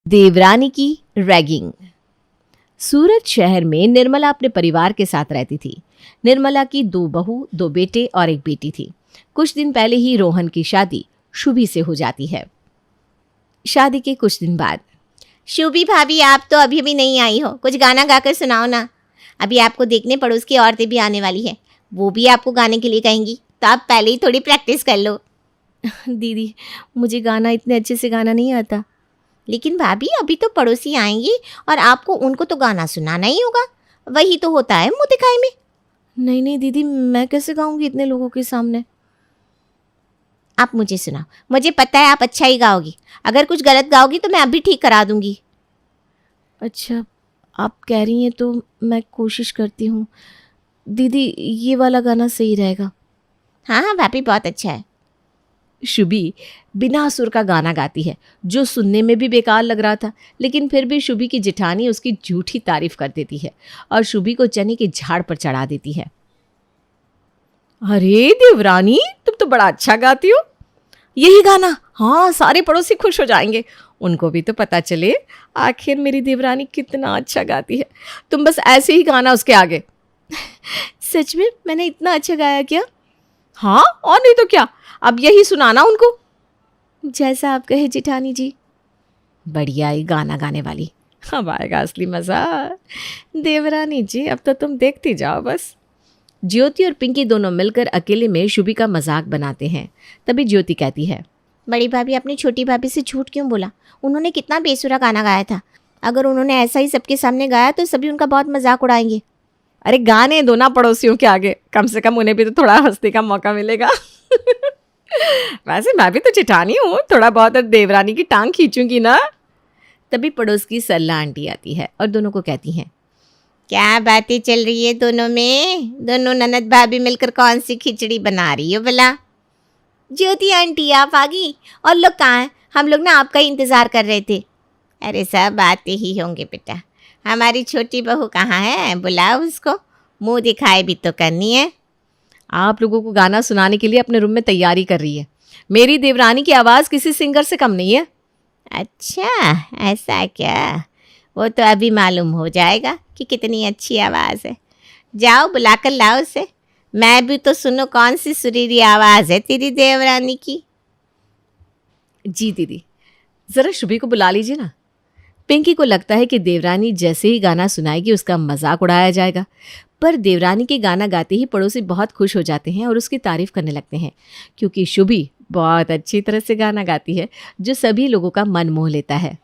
देवरानी की रैगिंग। सूरत शहर में निर्मला अपने परिवार के साथ रहती थी। निर्मला की 2 बहू, 2 बेटे और 1 बेटी थी। कुछ दिन पहले ही रोहन की शादी शुभी से हो जाती है। शादी के कुछ दिन बाद, शुभी भाभी, आप तो अभी भी नहीं आई हो, कुछ गाना गाकर सुनाओ ना। अभी आपको देखने पड़ोस की औरतें भी आने वाली है, वो भी आपको गाने के लिए कहेंगी, तो आप पहले ही थोड़ी प्रैक्टिस कर लो। दीदी मुझे गाना इतने अच्छे से गाना नहीं आता। लेकिन भाभी, अभी तो पड़ोसी आएंगी और आपको उनको तो गाना सुनाना ही होगा, वही तो होता है मुँह दिखाई में। नहीं नहीं दीदी, मैं कैसे गाऊंगी इतने लोगों के सामने। आप मुझे सुनाओ, मुझे पता है आप अच्छा ही गाओगी। अगर कुछ गलत गाओगी तो मैं अभी ठीक करा दूंगी। अच्छा, आप कह रही हैं तो मैं कोशिश करती हूँ। दीदी ये वाला गाना सही रहेगा। हाँ हाँ भाभी, बहुत अच्छा है। शुभी बिना सुर का गाना गाती है, जो सुनने में भी बेकार लग रहा था, लेकिन फिर भी शुभी की जेठानी उसकी झूठी तारीफ कर देती है और शुभी को चने के झाड़ पर चढ़ा देती है। अरे देवरानी, तुम तो बड़ा अच्छा गाती हो, यही गाना, हाँ सारे पड़ोसी खुश हो जाएंगे, उनको भी तो पता चले आखिर मेरी देवरानी कितना अच्छा गाती है। तुम बस ऐसे ही गाना उसके आगे। सच में मैंने इतना अच्छा गाया क्या? हाँ और नहीं तो क्या, अब यही सुनाना उनको। जैसा आप कहे जेठानी जी। बढ़िया ही गाना गाने वाली, अब आएगा असली मजा। देवरानी जी अब तो तुम देखती जाओ बस। ज्योति और पिंकी दोनों मिलकर अकेले में शुभी का मजाक बनाते हैं। तभी ज्योति कहती है, बड़ी भाभी, अपनी छोटी भाभी से झूठ क्यों बोला? उन्होंने कितना बेसुरा गाना गाया था। अगर उन्होंने ऐसा ही सबके सामने गाया तो सभी उनका बहुत मजाक उड़ाएंगे। अरे गाने दो ना पड़ोसियों के आगे, कम से कम उन्हें भी तो थोड़ा हंसने का मौका मिलेगा। वैसे मैं भी तो जेठानी हूँ, थोड़ा बहुत देवरानी की टांग खींचूंगी ना। तभी पड़ोस की सरला आंटी आती है और दोनों को कहती हैं, क्या बातें चल रही है दोनों में? दोनों ननद भाभी मिलकर कौन सी खिचड़ी बना रही हो भला? ज्योति आंटी, आप आ गई? और लोग कहाँ हैं? हम लोग ना आपका ही इंतज़ार कर रहे थे। अरे सब आते ही होंगे बेटा। हमारी छोटी बहू कहाँ है? बुलाओ उसको, मुंह दिखाए भी तो करनी है। आप लोगों को गाना सुनाने के लिए अपने रूम में तैयारी कर रही है। मेरी देवरानी की आवाज़ किसी सिंगर से कम नहीं है। अच्छा, ऐसा क्या? वो तो अभी मालूम हो जाएगा कि कितनी अच्छी आवाज़ है। जाओ बुलाकर लाओ उसे, मैं भी तो सुनो कौन सी सुरीली आवाज़ है तेरी देवरानी की। जी दीदी, ज़रा शुभी को बुला लीजिए ना। पिंकी को लगता है कि देवरानी जैसे ही गाना सुनाएगी उसका मजाक उड़ाया जाएगा, पर देवरानी के गाना गाते ही पड़ोसी बहुत खुश हो जाते हैं और उसकी तारीफ करने लगते हैं, क्योंकि शुभी बहुत अच्छी तरह से गाना गाती है जो सभी लोगों का मन मोह लेता है।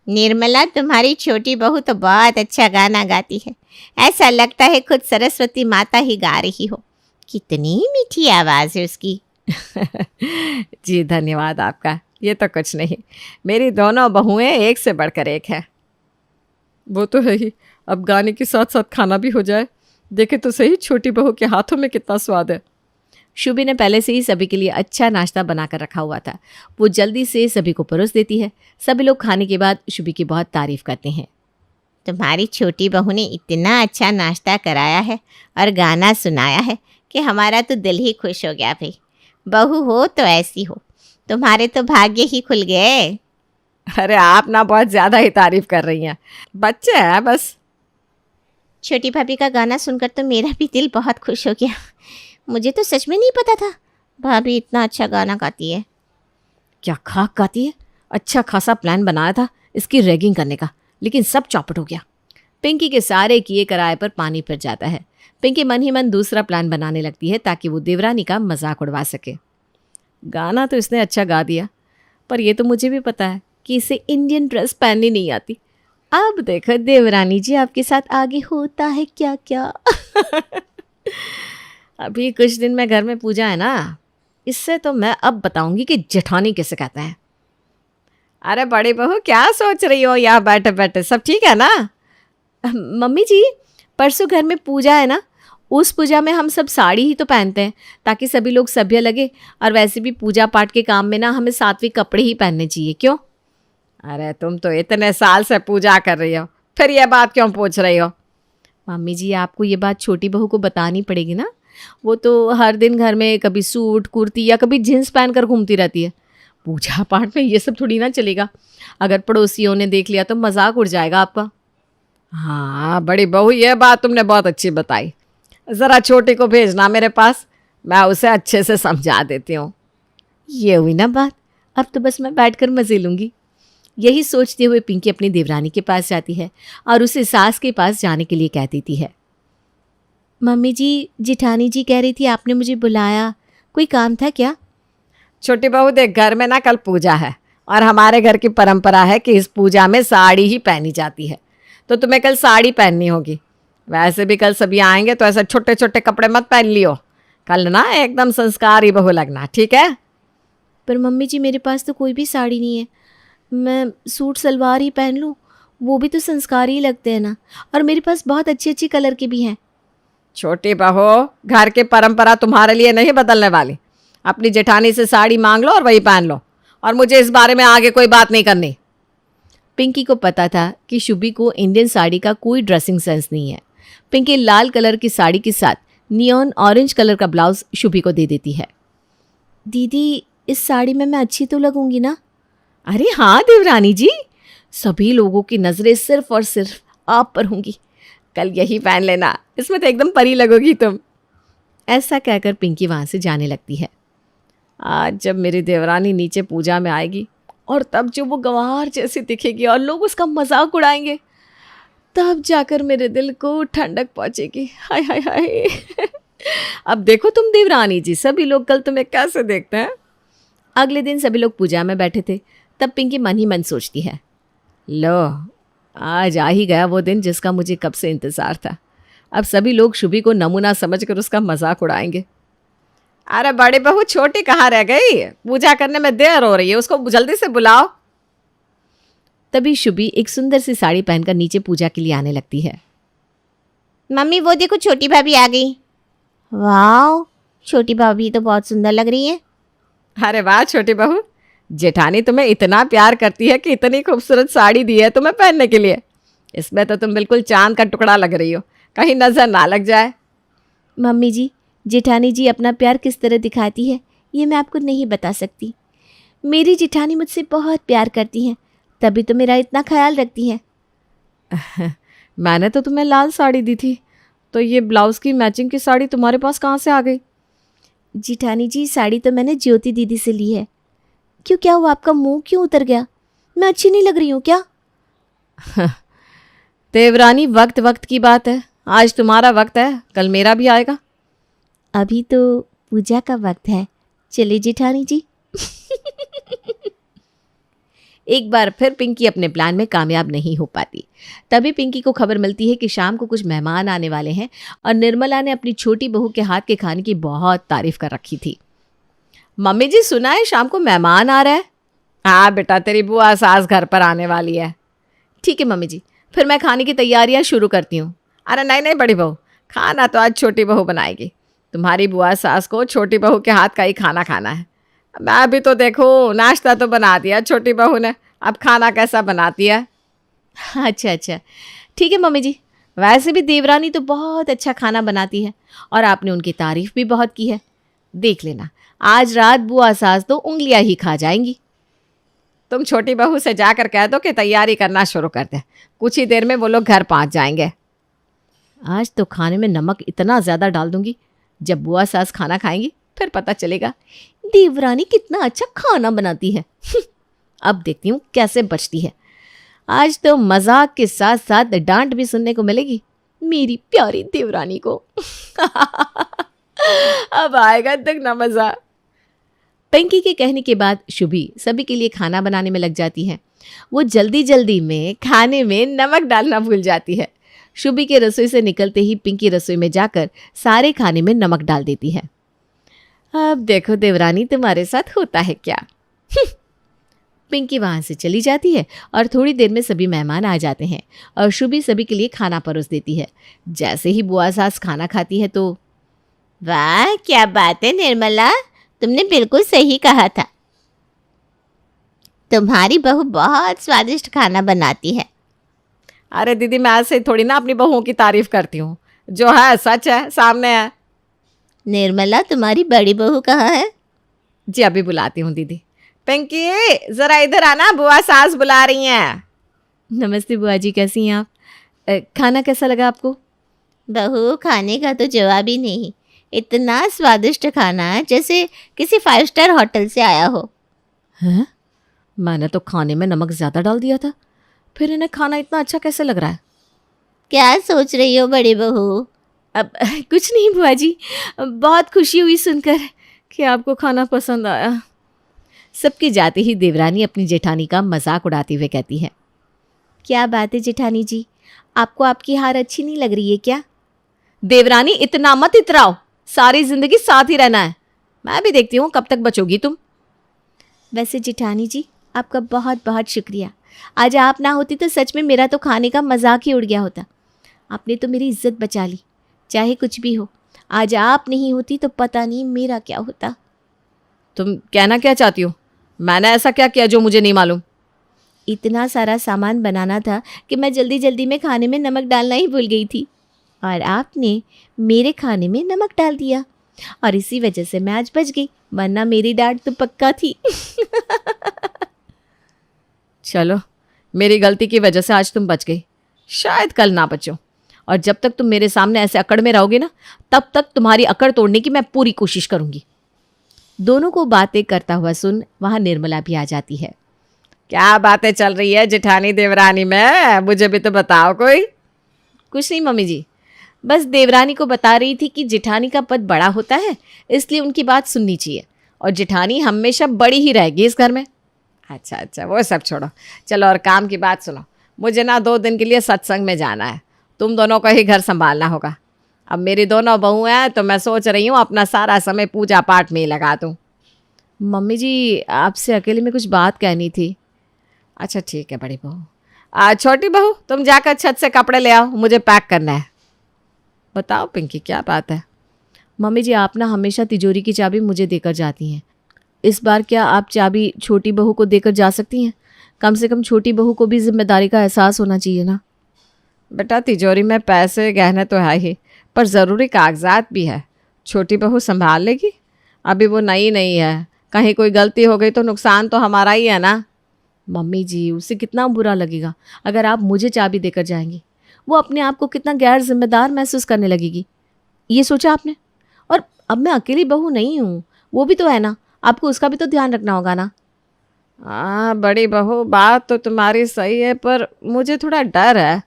निर्मला, तुम्हारी छोटी बहू तो बहुत अच्छा गाना गाती है, ऐसा लगता है खुद सरस्वती माता ही गा रही हो। कितनी मीठी आवाज़ है उसकी। जी धन्यवाद आपका, ये तो कुछ नहीं, मेरी दोनों बहुएं एक से बढ़कर एक है। वो तो है ही, अब गाने के साथ साथ खाना भी हो जाए। देखे तो सही छोटी बहू के हाथों में कितना स्वाद है। शुभी ने पहले से ही सभी के लिए अच्छा नाश्ता बनाकर रखा हुआ था। वो जल्दी से सभी को परोस देती है। सभी लोग खाने के बाद शुभी की बहुत तारीफ करते हैं। तुम्हारी छोटी बहू ने इतना अच्छा नाश्ता कराया है और गाना सुनाया है कि हमारा तो दिल ही खुश हो गया भाई। बहू हो तो ऐसी हो, तुम्हारे तो भाग्य ही खुल गए। अरे आप ना बहुत ज़्यादा ही तारीफ कर रही हैं, बच्चे हैं बस। छोटी भाभी का गाना सुनकर तो मेरा भी दिल बहुत खुश हो गया। मुझे तो सच में नहीं पता था भाभी इतना अच्छा गाना गाती है। क्या खाक गाती है। अच्छा खासा प्लान बनाया था इसकी रैगिंग करने का, लेकिन सब चौपट हो गया। पिंकी के सारे किए कराए पर पानी फिर जाता है। पिंकी मन ही मन दूसरा प्लान बनाने लगती है ताकि वो देवरानी का मजाक उड़वा सके। गाना तो इसने अच्छा गा दिया, पर ये तो मुझे भी पता है कि इसे इंडियन ड्रेस पहननी नहीं आती। अब देखो देवरानी जी आपके साथ आगे होता है क्या क्या। अभी कुछ दिन में घर में पूजा है ना, इससे तो मैं अब बताऊंगी कि जेठानी कैसे कहते हैं। अरे बड़ी बहू, क्या सोच रही हो यहाँ बैठे बैठे? सब ठीक है ना? मम्मी जी, परसों घर में पूजा है ना, उस पूजा में हम सब साड़ी ही तो पहनते हैं ताकि सभी लोग सभ्य लगे, और वैसे भी पूजा पाठ के काम में ना हमें सात्विक कपड़े ही पहनने चाहिए। क्यों? अरे तुम तो इतने साल से पूजा कर रही हो, फिर यह बात क्यों पूछ रही हो? मम्मी जी, आपको ये बात छोटी बहू को बतानी पड़ेगी ना। वो तो हर दिन घर में कभी सूट कुर्ती या कभी जीन्स पहनकर घूमती रहती है। पूजा पाठ में ये सब थोड़ी ना चलेगा। अगर पड़ोसियों ने देख लिया तो मजाक उड़ जाएगा आपका। हाँ बड़ी बहू, ये बात तुमने बहुत अच्छी बताई। ज़रा छोटी को भेजना मेरे पास, मैं उसे अच्छे से समझा देती हूँ। ये हुई ना बात, अब तो बस मैं बैठकर मजे लूँगी। यही सोचते हुए पिंकी अपनी देवरानी के पास जाती है और उसे सास के पास जाने के लिए कह देती है। मम्मी जी, जिठानी जी कह रही थी आपने मुझे बुलाया, कोई काम था क्या? छोटी बहू देख, घर में ना कल पूजा है और हमारे घर की परंपरा है कि इस पूजा में साड़ी ही पहनी जाती है, तो तुम्हें कल साड़ी पहननी होगी। वैसे भी कल सभी आएंगे तो ऐसे छोटे छोटे कपड़े मत पहन लियो, कल ना एकदम संस्कारी बहू लगना, ठीक है? पर मम्मी जी मेरे पास तो कोई भी साड़ी नहीं है, मैं सूट सलवार ही पहन लूँ, वो भी तो संस्कारी ही लगते हैं ना, और मेरे पास बहुत अच्छी अच्छी कलर के भी हैं। छोटी बहू, घर की परंपरा तुम्हारे लिए नहीं बदलने वाली। अपनी जेठानी से साड़ी मांग लो और वही पहन लो, और मुझे इस बारे में आगे कोई बात नहीं करनी। पिंकी को पता था कि शुभी को इंडियन साड़ी का कोई ड्रेसिंग सेंस नहीं है। पिंकी लाल कलर की साड़ी के साथ नियॉन ऑरेंज कलर का ब्लाउज शुभी को दे देती है। दीदी, इस साड़ी में मैं अच्छी तो लगूंगी ना? अरे हाँ देवरानी जी, सभी लोगों की नज़रें सिर्फ और सिर्फ आप पर होंगी। कल यही पहन लेना, इसमें तो एकदम परी लगोगी तुम। ऐसा कहकर पिंकी वहाँ से जाने लगती है। आज जब मेरी देवरानी नीचे पूजा में आएगी और तब जो वो गंवार जैसी दिखेगी और लोग उसका मजाक उड़ाएंगे, तब जाकर मेरे दिल को ठंडक पहुँचेगी। हाय हाय हाय। अब देखो तुम देवरानी जी, सभी लोग कल तुम्हें कैसे देखते हैं। अगले दिन सभी लोग पूजा में बैठे थे। तब पिंकी मन ही मन सोचती है, लो आज आ ही गया वो दिन जिसका मुझे कब से इंतज़ार था। अब सभी लोग शुभी को नमूना समझकर उसका मजाक उड़ाएंगे। अरे बड़ी बहू, छोटी कहाँ रह गई? पूजा करने में देर हो रही है, उसको जल्दी से बुलाओ। तभी शुभी एक सुंदर सी साड़ी पहनकर नीचे पूजा के लिए आने लगती है। मम्मी वो देखो, छोटी भाभी आ गई। वाह, छोटी भाभी तो बहुत सुंदर लग रही है। अरे वाह छोटी बहू, जेठानी तुम्हें इतना प्यार करती है कि इतनी खूबसूरत साड़ी दी है तुम्हें पहनने के लिए। इसमें तो तुम बिल्कुल चांद का टुकड़ा लग रही हो, कहीं नजर ना लग जाए। मम्मी जी, जेठानी जी अपना प्यार किस तरह दिखाती है ये मैं आपको नहीं बता सकती। मेरी जेठानी मुझसे बहुत प्यार करती हैं, तभी तो मेरा इतना ख्याल रखती हैं। मैंने तो तुम्हें लाल साड़ी दी थी, तो ये ब्लाउज की मैचिंग की साड़ी तुम्हारे पास कहाँ से आ गई? जेठानी जी, साड़ी तो मैंने ज्योति दीदी से ली है। क्यों, क्या हुआ? आपका मुंह क्यों उतर गया? मैं अच्छी नहीं लग रही हूँ क्या? देवरानी, वक्त वक्त की बात है। आज तुम्हारा वक्त है, कल मेरा भी आएगा। अभी तो पूजा का वक्त है, चलिए जेठानी जी। एक बार फिर पिंकी अपने प्लान में कामयाब नहीं हो पाती। तभी पिंकी को खबर मिलती है कि शाम को कुछ मेहमान आने वाले हैं और निर्मला ने अपनी छोटी बहू के हाथ के खाने की बहुत तारीफ कर रखी थी। मम्मी जी, सुना है शाम को मेहमान आ रहा है? हाँ बेटा, तेरी बुआ सास घर पर आने वाली है। ठीक है मम्मी जी, फिर मैं खाने की तैयारियां शुरू करती हूँ। अरे नहीं नहीं बड़ी बहू, खाना तो आज छोटी बहू बनाएगी। तुम्हारी बुआ सास को छोटी बहू के हाथ का ही खाना खाना है। मैं भी तो देखो, नाश्ता तो बना दिया छोटी बहू ने, अब खाना कैसा बनाती है। अच्छा अच्छा, ठीक है मम्मी जी। वैसे भी देवरानी तो बहुत अच्छा खाना बनाती है और आपने उनकी तारीफ भी बहुत की है। देख लेना, आज रात बुआ सास तो उंगलियां ही खा जाएंगी। तुम छोटी बहू से जाकर कह दो कि तैयारी करना शुरू कर दे, कुछ ही देर में वो लोग घर पहुंच जाएंगे। आज तो खाने में नमक इतना ज़्यादा डाल दूंगी, जब बुआ सास खाना खाएंगी फिर पता चलेगा देवरानी कितना अच्छा खाना बनाती है। अब देखती हूँ कैसे बचती है। आज तो मजाक के साथ साथ डांट भी सुनने को मिलेगी मेरी प्यारी देवरानी को। अब आएगा दुगना मजा। पिंकी के कहने के बाद शुभी सभी के लिए खाना बनाने में लग जाती है। वो जल्दी जल्दी में खाने में नमक डालना भूल जाती है। शुभी के रसोई से निकलते ही पिंकी रसोई में जाकर सारे खाने में नमक डाल देती है। अब देखो देवरानी, तुम्हारे साथ होता है क्या। पिंकी वहाँ से चली जाती है और थोड़ी देर में सभी मेहमान आ जाते हैं और शुभी सभी के लिए खाना परोस देती है। जैसे ही बुआ सास खाना खाती है तो, वाह क्या बात है निर्मला, तुमने बिल्कुल सही कहा था। तुम्हारी बहू बहुत स्वादिष्ट खाना बनाती है। अरे दीदी, मैं ऐसे थोड़ी ना अपनी बहुओं की तारीफ करती हूँ, जो है सच है, सामने है। निर्मला, तुम्हारी बड़ी बहू कहाँ है? जी अभी बुलाती हूँ दीदी, पिंकी जरा इधर आना, बुआ सास बुला रही हैं। नमस्ते बुआ जी, कैसी हैं आप? खाना कैसा लगा आपको? बहू, खाने का तो जवाब ही नहीं। इतना स्वादिष्ट खाना है जैसे किसी 5 स्टार होटल से आया हो। हैं? मैंने तो खाने में नमक ज़्यादा डाल दिया था, फिर इन्हें खाना इतना अच्छा कैसे लग रहा है? क्या सोच रही हो बड़ी बहू? अब कुछ नहीं बुआ जी, बहुत खुशी हुई सुनकर कि आपको खाना पसंद आया। सबकी जाते ही देवरानी अपनी जेठानी का मजाक उड़ाते हुए कहती है। क्या बात है जेठानी जी, आपको आपकी हार अच्छी नहीं लग रही है क्या? देवरानी इतना मत इतराओ, सारी जिंदगी साथ ही रहना है। मैं भी देखती हूँ कब तक बचोगी तुम। वैसे जेठानी जी, आपका बहुत बहुत शुक्रिया। आज आप ना होती तो सच में मेरा तो खाने का मजाक ही उड़ गया होता। आपने तो मेरी इज्जत बचा ली, चाहे कुछ भी हो। आज आप नहीं होती तो पता नहीं मेरा क्या होता। तुम कहना क्या चाहती हो? मैंने ऐसा क्या किया जो मुझे नहीं मालूम? इतना सारा सामान बनाना था कि मैं जल्दी जल्दी में खाने में नमक डालना ही भूल गई थी, और आपने मेरे खाने में नमक डाल दिया, और इसी वजह से मैं आज बच गई, वरना मेरी डांट तो पक्का थी। चलो, मेरी गलती की वजह से आज तुम बच गई, शायद कल ना बचो। और जब तक तुम मेरे सामने ऐसे अकड़ में रहोगे ना, तब तक तुम्हारी अकड़ तोड़ने की मैं पूरी कोशिश करूंगी। दोनों को बातें करता हुआ सुन वहाँ निर्मला भी आ जाती है। क्या बातें चल रही है जेठानी देवरानी में, मुझे भी तो बताओ कोई। कुछ नहीं मम्मी जी, बस देवरानी को बता रही थी कि जेठानी का पद बड़ा होता है, इसलिए उनकी बात सुननी चाहिए, और जेठानी हमेशा बड़ी ही रहेगी इस घर में। अच्छा अच्छा, वो सब छोड़ो, चलो और काम की बात सुनो। मुझे ना 2 दिन के लिए सत्संग में जाना है, तुम दोनों को ही घर संभालना होगा। अब मेरी दोनों बहू हैं तो मैं सोच रही हूँ अपना सारा समय पूजा पाठ में ही लगा दूँ। मम्मी जी, आपसे अकेले में कुछ बात कहनी थी। अच्छा ठीक है बड़ी बहू। छोटी बहू, तुम जाकर छत से कपड़े ले आओ, मुझे पैक करना है। बताओ पिंकी, क्या बात है? मम्मी जी, आप ना हमेशा तिजोरी की चाबी मुझे देकर जाती हैं, इस बार क्या आप चाबी छोटी बहू को देकर जा सकती हैं? कम से कम छोटी बहू को भी जिम्मेदारी का एहसास होना चाहिए ना। बेटा, तिजोरी में पैसे गहने तो है ही, पर ज़रूरी कागजात भी है। छोटी बहू संभाल लेगी, अभी वो नई नहीं है, कहीं कोई गलती हो गई तो नुकसान तो हमारा ही है ना। मम्मी जी, उसे कितना बुरा लगेगा अगर आप मुझे चाबी देकर जाएंगी। वो अपने आप को कितना गैर जिम्मेदार महसूस करने लगेगी, ये सोचा आपने? और अब मैं अकेली बहू नहीं हूँ, वो भी तो है ना, आपको उसका भी तो ध्यान रखना होगा ना। हाँ बड़ी बहू, बात तो तुम्हारी सही है, पर मुझे थोड़ा डर है।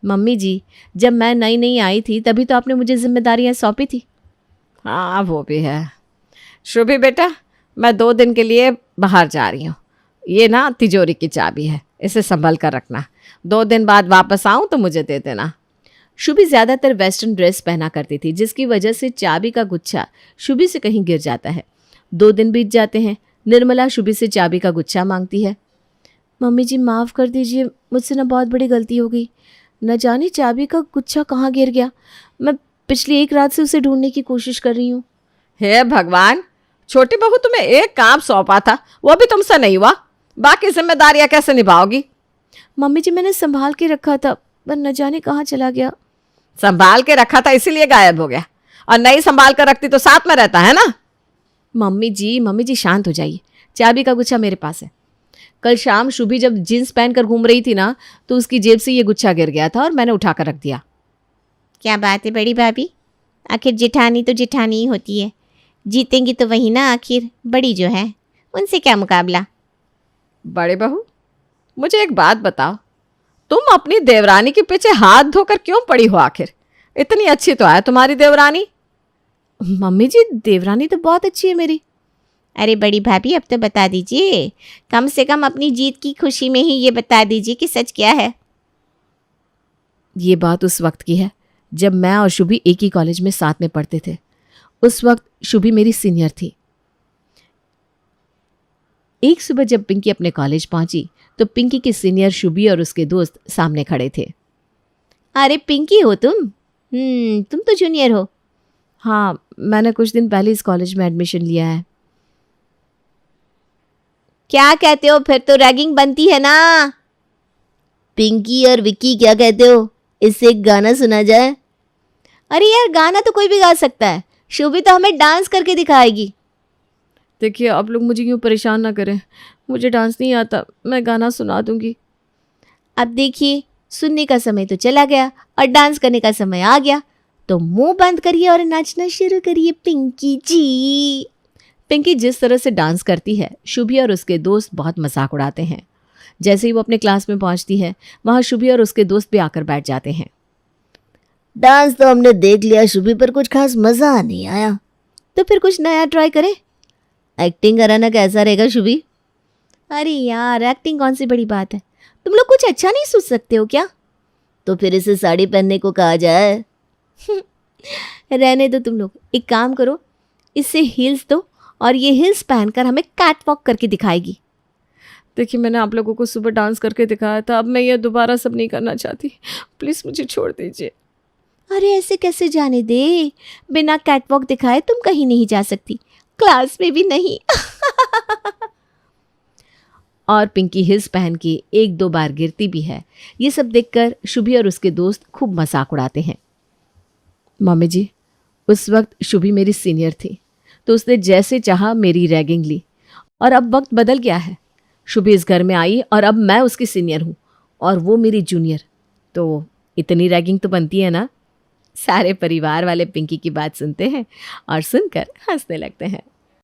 मम्मी जी, जब मैं नई नई आई थी तभी तो आपने मुझे जिम्मेदारियाँ सौंपी थी। हाँ वो भी है। शुभी बेटा, मैं 2 दिन के लिए बाहर जा रही हूँ, ये ना तिजोरी की चाबी है, इसे संभल कर रखना। 2 दिन बाद वापस आऊँ तो मुझे दे देना। शुभी ज़्यादातर वेस्टर्न ड्रेस पहना करती थी, जिसकी वजह से चाबी का गुच्छा शुभी से कहीं गिर जाता है। 2 दिन बीत जाते हैं, निर्मला शुभी से चाबी का गुच्छा मांगती है। मम्मी जी माफ़ कर दीजिए, मुझसे ना बहुत बड़ी गलती हो गई, न जाने चाबी का गुच्छा कहाँ गिर गया। मैं पिछली 1 रात से उसे ढूंढने की कोशिश कर रही हूँ। हे भगवान, छोटी बहू तुम्हें एक काम सौंपा था, वो भी तुमसे नहीं हुआ, बाकी जिम्मेदारियां कैसे निभाओगी? मम्मी जी, मैंने संभाल के रखा था, पर न जाने कहाँ चला गया। संभाल के रखा था इसीलिए गायब हो गया, और नहीं संभाल कर रखती तो साथ में रहता है ना। मम्मी जी शांत हो जाइए, चाबी का गुच्छा मेरे पास है। कल शाम शुभी जब जींस पहनकर घूम रही थी ना, तो उसकी जेब से ये गुच्छा गिर गया था और मैंने उठा कर रख दिया। क्या बात है बड़ी भाभी, आखिर जेठानी तो जेठानी ही होती है, जीतेंगी तो वही ना आखिर, बड़ी जो है उनसे क्या मुकाबला। बड़े बहू, मुझे एक बात बताओ, तुम अपनी देवरानी के पीछे हाथ धोकर क्यों पड़ी हो? आखिर इतनी अच्छी तो है तुम्हारी देवरानी। मम्मी जी, देवरानी तो बहुत अच्छी है मेरी। अरे बड़ी भाभी, अब तो बता दीजिए, कम से कम अपनी जीत की खुशी में ही ये बता दीजिए कि सच क्या है। ये बात उस वक्त की है जब मैं और शुभी एक ही कॉलेज में साथ में पढ़ते थे। उस वक्त शुभी मेरी सीनियर थी। एक सुबह जब पिंकी अपने कॉलेज पहुंची तो पिंकी के सीनियर शुभी और उसके दोस्त सामने खड़े थे। अरे पिंकी हो तुम? तुम तो जूनियर हो। हाँ, मैंने कुछ दिन पहले इस कॉलेज में एडमिशन लिया है। क्या कहते हो, फिर तो रैगिंग बनती है ना। पिंकी और विक्की, क्या कहते हो, इससे एक गाना सुना जाए? अरे यार, गाना तो कोई भी गा सकता है, शुभी तो हमें डांस करके दिखाएगी। देखिए आप लोग मुझे यूँ परेशान ना करें, मुझे डांस नहीं आता, मैं गाना सुना दूंगी। अब देखिए, सुनने का समय तो चला गया और डांस करने का समय आ गया, तो मुंह बंद करिए और नाचना शुरू करिए पिंकी जी। पिंकी जिस तरह से डांस करती है, शुभी और उसके दोस्त बहुत मजाक उड़ाते हैं। जैसे ही वो अपने क्लास में पहुंचती है, वहां शुभी और उसके दोस्त भी आकर बैठ जाते हैं। डांस तो हमने देख लिया शुभी, पर कुछ खास मजा नहीं आया, तो फिर कुछ नया ट्राई करें। एक्टिंग कराना कैसा रहेगा शुभी? अरे यार, एक्टिंग कौन सी बड़ी बात है, तुम लोग कुछ अच्छा नहीं सोच सकते हो क्या? तो फिर इसे साड़ी पहनने को कहा जाए। रहने दो तुम लोग, एक काम करो, इससे हील्स दो और ये हील्स पहनकर हमें कैट वॉक करके दिखाएगी। देखिए मैंने आप लोगों को सुबह डांस करके दिखाया था, अब मैं ये दोबारा सब नहीं करना चाहती, प्लीज़ मुझे छोड़ दीजिए। अरे ऐसे कैसे जाने दे, बिना कैटवॉक दिखाए तुम कहीं नहीं जा सकती, क्लास में भी नहीं। और पिंकी हिल्स पहन के एक दो बार गिरती भी है। ये सब देखकर शुभी और उसके दोस्त खूब मजाक उड़ाते हैं। मम्मी जी, उस वक्त शुभी मेरी सीनियर थी, तो उसने जैसे चाहा मेरी रैगिंग ली, और अब वक्त बदल गया है। शुभी इस घर में आई और अब मैं उसकी सीनियर हूँ और वो मेरी जूनियर, तो इतनी रैगिंग तो बनती है ना। सारे परिवार वाले पिंकी की बात सुनते हैं और सुनकर हंसने लगते हैं।